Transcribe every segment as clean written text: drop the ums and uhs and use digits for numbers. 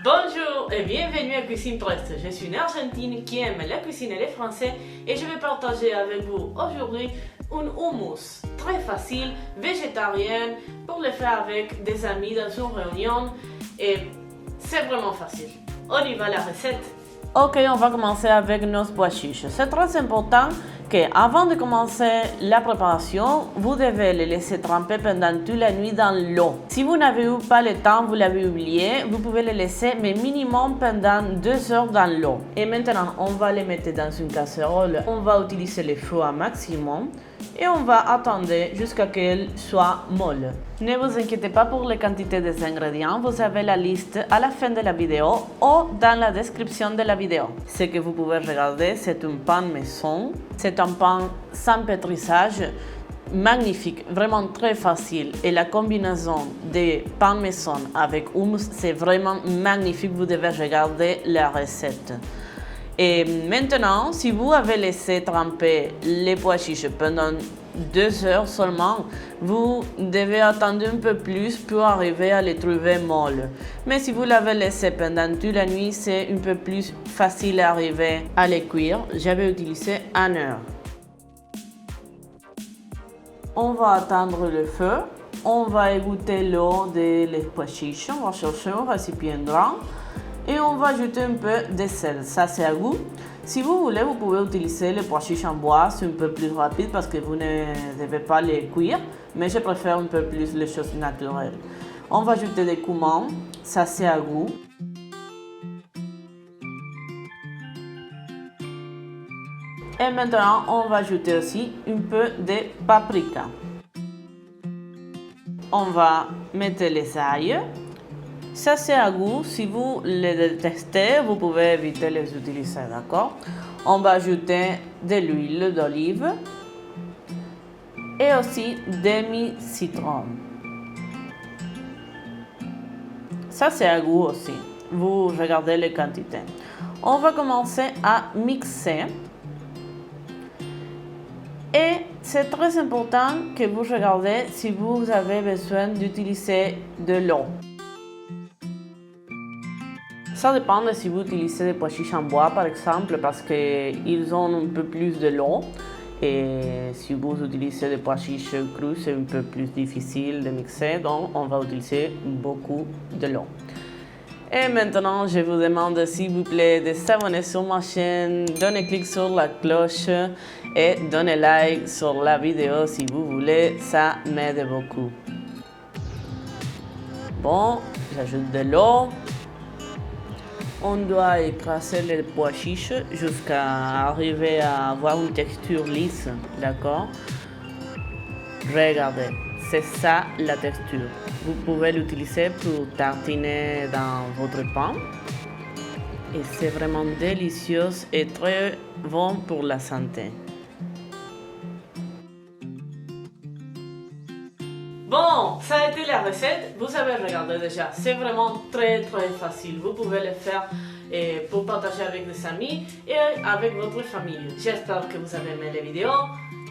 Bonjour et bienvenue à Cuisine Preste. Je suis une Argentine qui aime la cuisine et les Français et je vais partager avec vous aujourd'hui un hummus très facile, végétarien, pour le faire avec des amis dans une réunion et c'est vraiment facile. On y va la recette. Ok, on va commencer avec nos pois chiches. C'est très important qu'avant de commencer la préparation, vous devez les laisser tremper pendant toute la nuit dans l'eau. Si vous n'avez eu pas le temps, vous l'avez oublié, vous pouvez les laisser mais minimum pendant 2 heures dans l'eau. Et maintenant, on va les mettre dans une casserole. On va utiliser le feu à maximum et on va attendre jusqu'à qu'elle soit molle. Ne vous inquiétez pas pour les quantités des ingrédients, vous avez la liste à la fin de la vidéo ou dans la description de la vidéo. Ce que vous pouvez regarder, c'est un pain maison. C'est un pain sans pétrissage, magnifique, vraiment très facile. Et la combinaison de pain maison avec hummus, c'est vraiment magnifique. Vous devez regarder la recette. Et maintenant, si vous avez laissé tremper les pois chiches pendant 2 heures seulement, vous devez attendre un peu plus pour arriver à les trouver molles. Mais si vous l'avez laissé pendant toute la nuit, c'est un peu plus facile à arriver à les cuire. J'avais utilisé 1 heure. On va attendre le feu. On va égoutter l'eau des pois chiches. On va chercher un récipient grand. Et on va ajouter un peu de sel, ça c'est à goût. Si vous voulez, vous pouvez utiliser les pois chiches en bois, c'est un peu plus rapide parce que vous ne devez pas les cuire, mais je préfère un peu plus les choses naturelles. On va ajouter des cumin, ça c'est à goût. Et maintenant, on va ajouter aussi un peu de paprika. On va mettre les ail. Ça c'est à goût, si vous les détestez, vous pouvez éviter de les utiliser, d'accord? On va ajouter de l'huile d'olive et aussi demi-citron. Ça c'est à goût aussi, vous regardez les quantités. On va commencer à mixer. Et c'est très important que vous regardez si vous avez besoin d'utiliser de l'eau. Ça dépend de si vous utilisez des pois chiches en bois par exemple parce qu'ils ont un peu plus de l'eau et si vous utilisez des pois chiches crus c'est un peu plus difficile de mixer donc on va utiliser beaucoup de l'eau. Et maintenant je vous demande s'il vous plaît de vous abonner sur ma chaîne, donnez clic sur la cloche et donnez like sur la vidéo si vous voulez, ça m'aide beaucoup. Bon, j'ajoute de l'eau. On doit écraser les pois chiches jusqu'à arriver à avoir une texture lisse, d'accord? Regardez, c'est ça la texture. Vous pouvez l'utiliser pour tartiner dans votre pain. Et c'est vraiment délicieux et très bon pour la santé. Bon, ça a été la recette, vous avez regardé déjà, c'est vraiment très facile, vous pouvez le faire pour partager avec des amis et avec votre famille. J'espère que vous avez aimé la vidéo.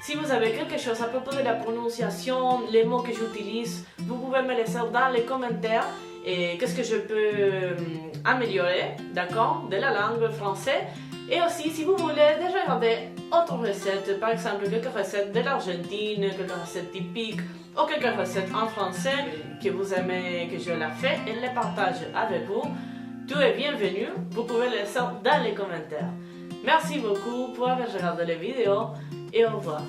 Si vous avez quelque chose à propos de la prononciation, les mots que j'utilise, vous pouvez me laisser dans les commentaires et qu'est-ce que je peux améliorer, d'accord, de la langue française. Et aussi, si vous voulez regarder autres recettes, par exemple quelques recettes de l'Argentine, quelques recettes typiques ou quelques recettes en français que vous aimez que je la fais et les partage avec vous, tout est bienvenu, vous pouvez les laisser dans les commentaires. Merci beaucoup pour avoir regardé la vidéo et au revoir.